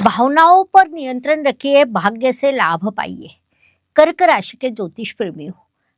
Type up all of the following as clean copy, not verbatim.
भावनाओं पर नियंत्रण रखिए, भाग्य से लाभ पाइए। कर्क राशि के ज्योतिष प्रेमियों,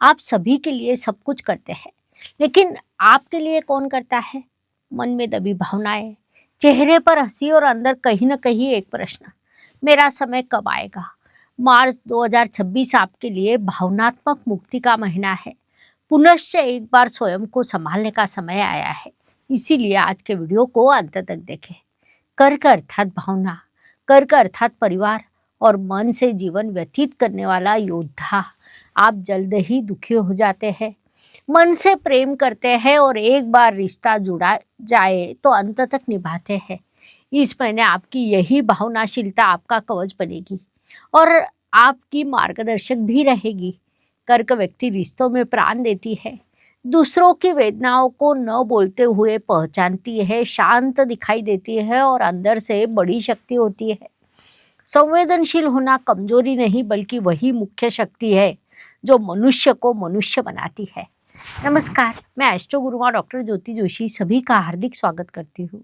आप सभी के लिए सब कुछ करते हैं, लेकिन आपके लिए कौन करता है? मन में दबी भावनाएं, चेहरे पर हंसी और अंदर कहीं न कहीं एक प्रश्न, मेरा समय कब आएगा? मार्च 2026 आपके लिए भावनात्मक मुक्ति का महीना है। पुनश्च एक बार स्वयं को संभालने का समय आया है। इसीलिए आज के वीडियो को अंत तक देखें। कर्क अर्थात भावना, कर्क अर्थात परिवार और मन से जीवन व्यतीत करने वाला योद्धा। आप जल्द ही दुखी हो जाते हैं, मन से प्रेम करते हैं और एक बार रिश्ता जुड़ा जाए तो अंत तक निभाते हैं। इस महीने आपकी यही भावनाशीलता आपका कवच बनेगी और आपकी मार्गदर्शक भी रहेगी। कर्क व्यक्ति रिश्तों में प्राण देती है, दूसरों की वेदनाओं को न बोलते हुए पहचानती है, शांत दिखाई देती है और अंदर से बड़ी शक्ति होती है। संवेदनशील होना कमजोरी नहीं बल्कि वही मुख्य शक्ति है जो मनुष्य को मनुष्य बनाती है। नमस्कार, मैं एस्ट्रो गुरुमा डॉक्टर ज्योति जोशी सभी का हार्दिक स्वागत करती हूँ।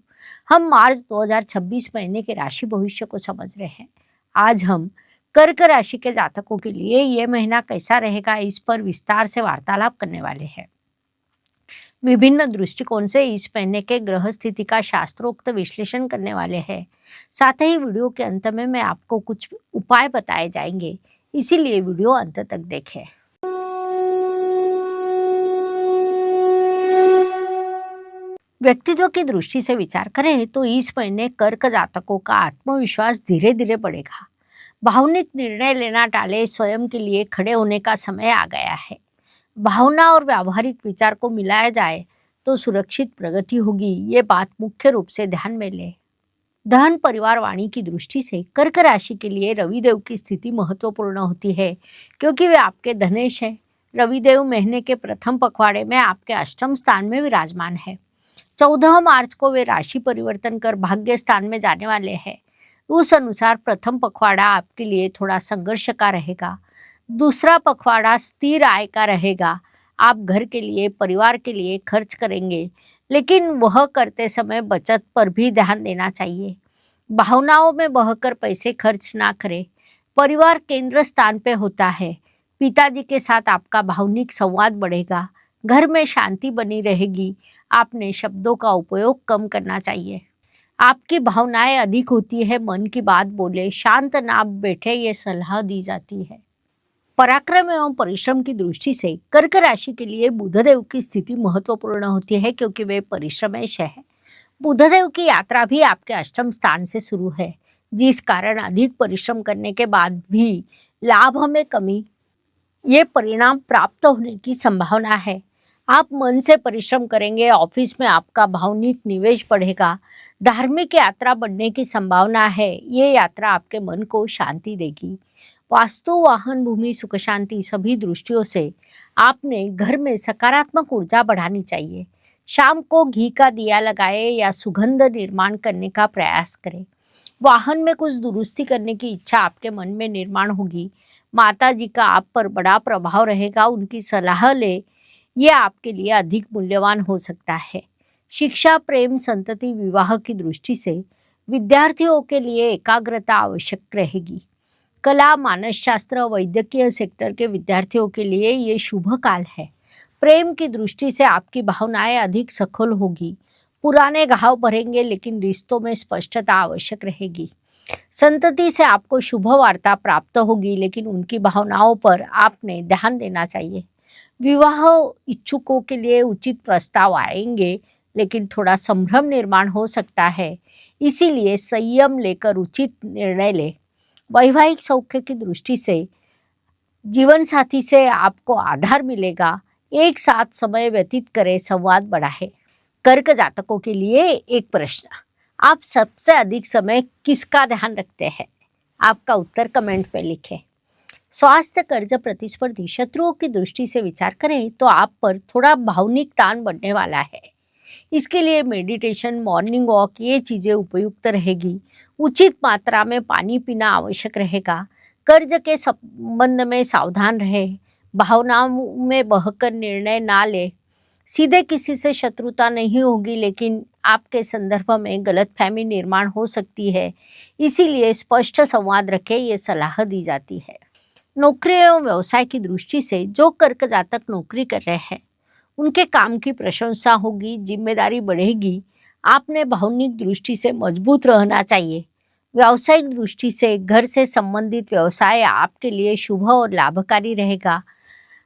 हम मार्च 2026 महीने के राशि भविष्य को समझ रहे हैं। आज हम कर्क राशि के जातकों के लिए ये महीना कैसा रहेगा, इस पर विस्तार से वार्तालाप करने वाले हैं। विभिन्न दृष्टिकोण से इस महीने के ग्रह स्थिति का शास्त्रोक्त विश्लेषण करने वाले हैं। साथ ही वीडियो के अंत में मैं आपको कुछ उपाय बताए जाएंगे, इसीलिए वीडियो अंत तक देखें। व्यक्तित्व की दृष्टि से विचार करें तो इस महीने कर्क जातकों का आत्मविश्वास धीरे धीरे बढ़ेगा। भावनिक निर्णय लेना टाले, स्वयं के लिए खड़े होने का समय आ गया है। भावना और व्यावहारिक विचार को मिलाया जाए तो सुरक्षित प्रगति होगी, ये बात मुख्य रूप से ध्यान में ले। धन परिवार वाणी की दृष्टि से कर्क राशि के लिए रविदेव की स्थिति महत्वपूर्ण होती है, क्योंकि वे आपके धनेश है। रविदेव महीने के प्रथम पखवाड़े में आपके अष्टम स्थान में विराजमान है। 14 मार्च को वे राशि परिवर्तन कर भाग्य स्थान में जाने वाले हैं। उस अनुसार प्रथम पखवाड़ा आपके लिए थोड़ा संघर्ष का रहेगा, दूसरा पखवाड़ा स्थिर आय का रहेगा। आप घर के लिए, परिवार के लिए खर्च करेंगे, लेकिन वह करते समय बचत पर भी ध्यान देना चाहिए। भावनाओं में बहकर पैसे खर्च ना करें। परिवार केंद्र स्थान पे होता है। पिताजी के साथ आपका भावनिक संवाद बढ़ेगा, घर में शांति बनी रहेगी। आपने शब्दों का उपयोग कम करना चाहिए। आपकी भावनाएं अधिक होती है, मन की बात बोले, शांत ना बैठे, ये सलाह दी जाती है। पराक्रम एवं परिश्रम की दृष्टि से कर्क राशि के लिए बुधदेव की स्थिति महत्वपूर्ण होती है, क्योंकि वे परिश्रमेश है। बुधदेव की यात्रा भी आपके अष्टम स्थान से शुरू है, जिस कारण अधिक परिश्रम करने के बाद भी लाभ में कमी, ये परिणाम प्राप्त होने की संभावना है। आप मन से परिश्रम करेंगे, ऑफिस में आपका भावनिक निवेश बढ़ेगा, धार्मिक यात्रा बढ़ने की संभावना है। ये यात्रा आपके मन को शांति देगी। वास्तु, वाहन, भूमि, सुख शांति सभी दृष्टियों से आपने घर में सकारात्मक ऊर्जा बढ़ानी चाहिए। शाम को घी का दिया लगाए या सुगंध निर्माण करने का प्रयास करें। वाहन में कुछ दुरुस्ती करने की इच्छा आपके मन में निर्माण होगी। माता जी का आप पर बड़ा प्रभाव रहेगा, उनकी सलाह ले, ये आपके लिए अधिक मूल्यवान हो सकता है। शिक्षा, प्रेम, संतति, विवाह की दृष्टि से विद्यार्थियों के लिए एकाग्रता आवश्यक रहेगी। कला, मानसशास्त्र, वैद्यकीय सेक्टर के विद्यार्थियों के लिए ये शुभ काल है। प्रेम की दृष्टि से आपकी भावनाएं अधिक सफल होगी। पुराने घाव भरेंगे, लेकिन रिश्तों में स्पष्टता आवश्यक रहेगी। संतति से आपको शुभ वार्ता प्राप्त होगी, लेकिन उनकी भावनाओं पर आपने ध्यान देना चाहिए। विवाह इच्छुकों के लिए उचित प्रस्ताव आएंगे, लेकिन थोड़ा संभ्रम निर्माण हो सकता है, इसीलिए संयम लेकर उचित निर्णय लें। वैवाहिक सौख्य की दृष्टि से जीवन साथी से आपको आधार मिलेगा। एक साथ समय व्यतीत करें, संवाद बढ़ाए। कर्क जातकों के लिए एक प्रश्न, आप सबसे अधिक समय किसका ध्यान रखते हैं? आपका उत्तर कमेंट में लिखें। स्वास्थ्य, कर्ज, प्रतिस्पर्धी, शत्रुओं की दृष्टि से विचार करें तो आप पर थोड़ा भावनिक तान बढ़ने वाला है। इसके लिए मेडिटेशन, मॉर्निंग वॉक, ये चीज़ें उपयुक्त रहेगी। उचित मात्रा में पानी पीना आवश्यक रहेगा। कर्ज के संबंध में सावधान रहे, भावनाओं में बहकर निर्णय ना ले। सीधे किसी से शत्रुता नहीं होगी, लेकिन आपके संदर्भ में गलतफहमी निर्माण हो सकती है। इसीलिए स्पष्ट संवाद रखें, ये सलाह दी जाती है। नौकरी एवं व्यवसाय की दृष्टि से जो कर्क जातक नौकरी कर रहे हैं उनके काम की प्रशंसा होगी, जिम्मेदारी बढ़ेगी। आपने भावनिक दृष्टि से मजबूत रहना चाहिए। व्यावसायिक दृष्टि से घर से संबंधित व्यवसाय आपके लिए शुभ और लाभकारी रहेगा।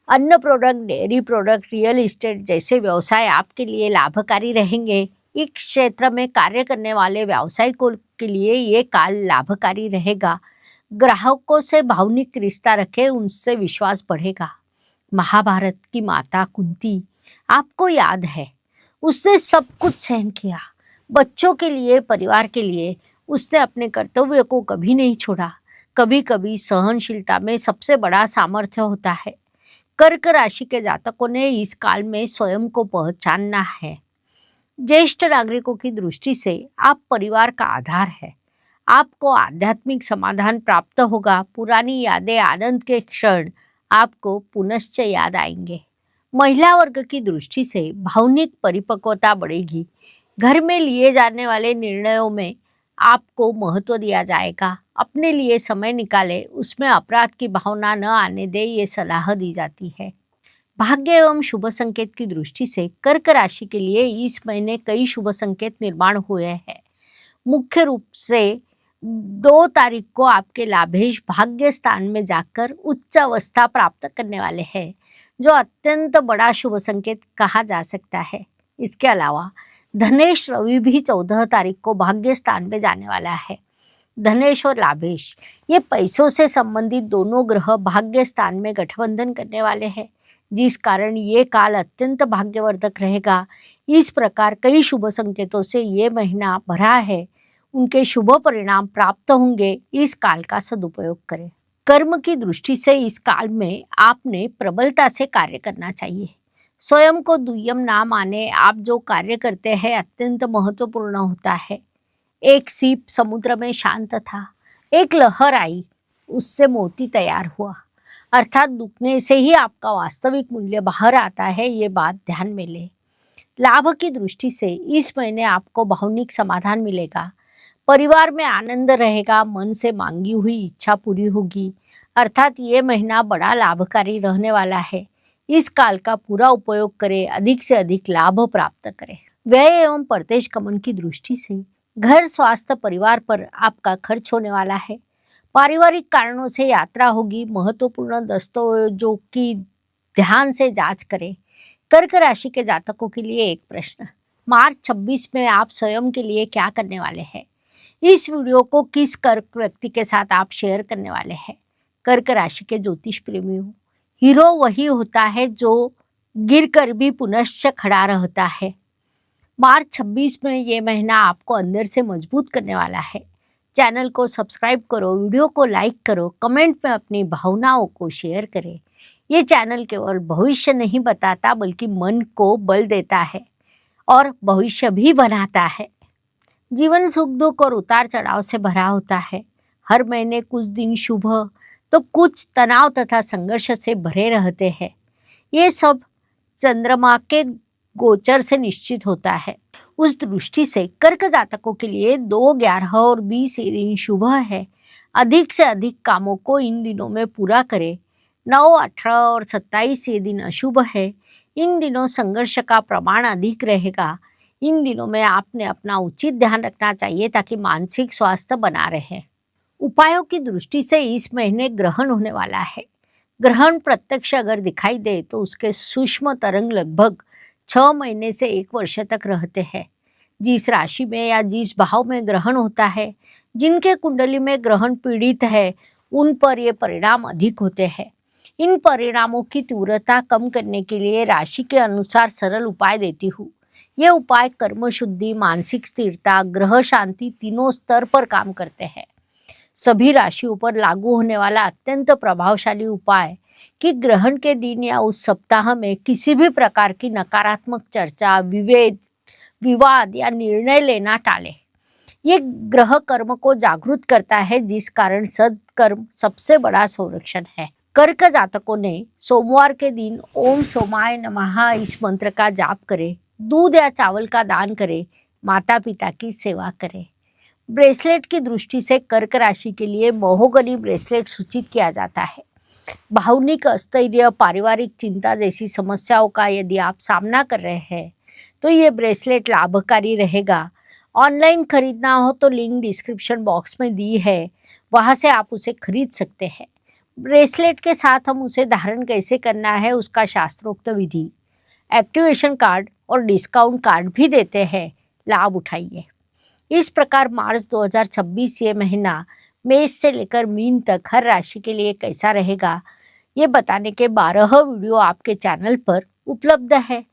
अन्न product, dairy product, real estate जैसे व्यवसाय आपके लिए लाभकारी रहेंगे। इस क्षेत्र में कार्य करने वाले व्यावसायिकों के लिए ये काल लाभकारी रहेगा। ग्राहकों से भावनिक रिश्ता रखें, उनसे विश्वास बढ़ेगा। महाभारत की माता कुंती आपको याद है, उसने सब कुछ सहन किया। बच्चों के लिए, परिवार के लिए उसने अपने कर्तव्य को कभी नहीं छोड़ा। कभी कभी सहनशीलता में सबसे बड़ा सामर्थ्य होता है। कर्क राशि के जातकों ने इस काल में स्वयं को पहचानना है। ज्येष्ठ नागरिकों की दृष्टि से आप परिवार का आधार है। आपको आध्यात्मिक समाधान प्राप्त होगा। पुरानी यादें, आनंद के क्षण आपको पुनश्च याद आएंगे। महिला वर्ग की दृष्टि से भावनिक परिपक्वता बढ़ेगी। घर में लिए जाने वाले निर्णयों में आपको महत्व दिया जाएगा। अपने लिए समय निकालें, उसमें अपराध की भावना न आने दे, ये सलाह दी जाती है। भाग्य एवं शुभ संकेत की दृष्टि से कर्क राशि के लिए इस महीने कई शुभ संकेत निर्माण हुए हैं। मुख्य रूप से 2 तारीख को आपके लाभेश भाग्य स्थान में जाकर उच्च अवस्था प्राप्त करने वाले हैं, जो अत्यंत बड़ा शुभ संकेत कहा जा सकता है। इसके अलावा धनेश रवि भी 14 तारीख को भाग्य स्थान में जाने वाला है। धनेश और लाभेश ये पैसों से संबंधित दोनों ग्रह भाग्य स्थान में गठबंधन करने वाले हैं, जिस कारण ये काल अत्यंत भाग्यवर्धक रहेगा। इस प्रकार कई शुभ संकेतों से ये महीना भरा है, उनके शुभ परिणाम प्राप्त होंगे। इस काल का सदुपयोग करें। कर्म की दृष्टि से इस काल में आपने प्रबलता से कार्य करना चाहिए। स्वयं को दुय्यम ना माने, आप जो कार्य करते हैं अत्यंत महत्वपूर्ण होता है। एक सीप समुद्र में शांत था, एक लहर आई, उससे मोती तैयार हुआ। अर्थात दुखने से ही आपका वास्तविक मूल्य बाहर आता है, ये बात ध्यान में ले। लाभ की दृष्टि से इस महीने आपको भावनिक समाधान मिलेगा। परिवार में आनंद रहेगा। मन से मांगी हुई इच्छा पूरी होगी। अर्थात ये महीना बड़ा लाभकारी रहने वाला है। इस काल का पूरा उपयोग करें, अधिक से अधिक लाभ प्राप्त करें। व्यय एवं प्रत्यक्ष गमन की दृष्टि से घर, स्वास्थ्य, परिवार पर आपका खर्च होने वाला है। पारिवारिक कारणों से यात्रा होगी। महत्वपूर्ण दस्तावेजों की ध्यान से जांच करें। कर्क राशि के जातकों के लिए एक प्रश्न, मार्च 26 में आप स्वयं के लिए क्या करने वाले हैं? इस वीडियो को किस कर्क व्यक्ति के साथ आप शेयर करने वाले हैं? कर्क राशि के ज्योतिष प्रेमियों, हीरो वही होता है जो गिर कर भी पुनश्च खड़ा रहता है। मार्च 26 में ये महीना आपको अंदर से मजबूत करने वाला है। चैनल को सब्सक्राइब करो, वीडियो को लाइक करो, कमेंट में अपनी भावनाओं को शेयर करें। ये चैनल केवल भविष्य नहीं बताता, बल्कि मन को बल देता है और भविष्य भी बनाता है। जीवन सुख दुख और उतार चढ़ाव से भरा होता है। हर महीने कुछ दिन शुभ तो कुछ तनाव तथा संघर्ष से भरे रहते हैं। ये सब चंद्रमा के गोचर से निश्चित होता है। उस दृष्टि से कर्क जातकों के लिए 2, 11 और 20 ये दिन शुभ है। अधिक से अधिक कामों को इन दिनों में पूरा करें। 9, 18 और 27 ये दिन अशुभ है। इन दिनों संघर्ष का प्रमाण अधिक रहेगा। इन दिनों में आपने अपना उचित ध्यान रखना चाहिए ताकि मानसिक स्वास्थ्य बना रहे। उपायों की दृष्टि से इस महीने ग्रहण होने वाला है। ग्रहण प्रत्यक्ष अगर दिखाई दे तो उसके सूक्ष्म तरंग लगभग 6 महीने से 1 वर्ष तक रहते हैं। जिस राशि में या जिस भाव में ग्रहण होता है, जिनके कुंडली में ग्रहण पीड़ित है, उन पर ये परिणाम अधिक होते हैं। इन परिणामों की तीव्रता कम करने के लिए राशि के अनुसार सरल उपाय देती हूँ। ये उपाय कर्म शुद्धि, मानसिक स्थिरता, ग्रह शांति तीनों स्तर पर काम करते हैं। सभी राशियों पर लागू होने वाला अत्यंत प्रभावशाली उपाय कि ग्रहण के दिन या उस सप्ताह में किसी भी प्रकार की नकारात्मक चर्चा, विवाद या निर्णय लेना टालें। ये ग्रह कर्म को जागृत करता है, जिस कारण सद्कर्म सबसे बड़ा संरक्षण है। कर्क जातकों ने सोमवार के दिन ओम सोमाय नमः इस मंत्र का जाप करें, दूध या चावल का दान करें, माता पिता की सेवा करें। ब्रेसलेट की दृष्टि से कर्क राशि के लिए महोगनी ब्रेसलेट सूचित किया जाता है। भावनिक अस्थिरता, पारिवारिक चिंता जैसी समस्याओं का यदि आप सामना कर रहे हैं तो ये ब्रेसलेट लाभकारी रहेगा। ऑनलाइन खरीदना हो तो लिंक डिस्क्रिप्शन बॉक्स में दी है, वहाँ से आप उसे खरीद सकते हैं। ब्रेसलेट के साथ हम उसे धारण कैसे करना है उसका शास्त्रोक्त विधि, एक्टिवेशन कार्ड और डिस्काउंट कार्ड भी देते हैं, लाभ उठाइए। इस प्रकार मार्च 2026 ये महीना मेष से लेकर मीन तक हर राशि के लिए कैसा रहेगा, ये बताने के 12 वीडियो आपके चैनल पर उपलब्ध है।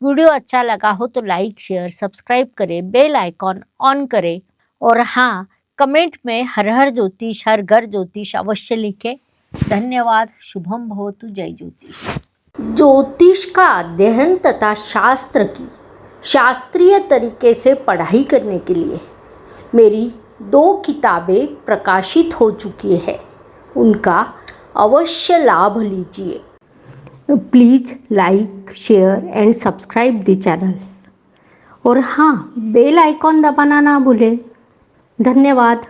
वीडियो अच्छा लगा हो तो लाइक, शेयर, सब्सक्राइब करें, बेल आइकॉन ऑन करें और हाँ, कमेंट में हर हर ज्योतिष, हर घर ज्योतिष अवश्य लिखें। धन्यवाद। शुभम भवतु। जय ज्योतिष। ज्योतिष का अध्ययन तथा शास्त्र की शास्त्रीय तरीके से पढ़ाई करने के लिए मेरी 2 किताबें प्रकाशित हो चुकी है, उनका अवश्य लाभ लीजिए। Please like, share and subscribe the channel और हाँ, बेल आइकॉन दबाना ना भूलें। धन्यवाद।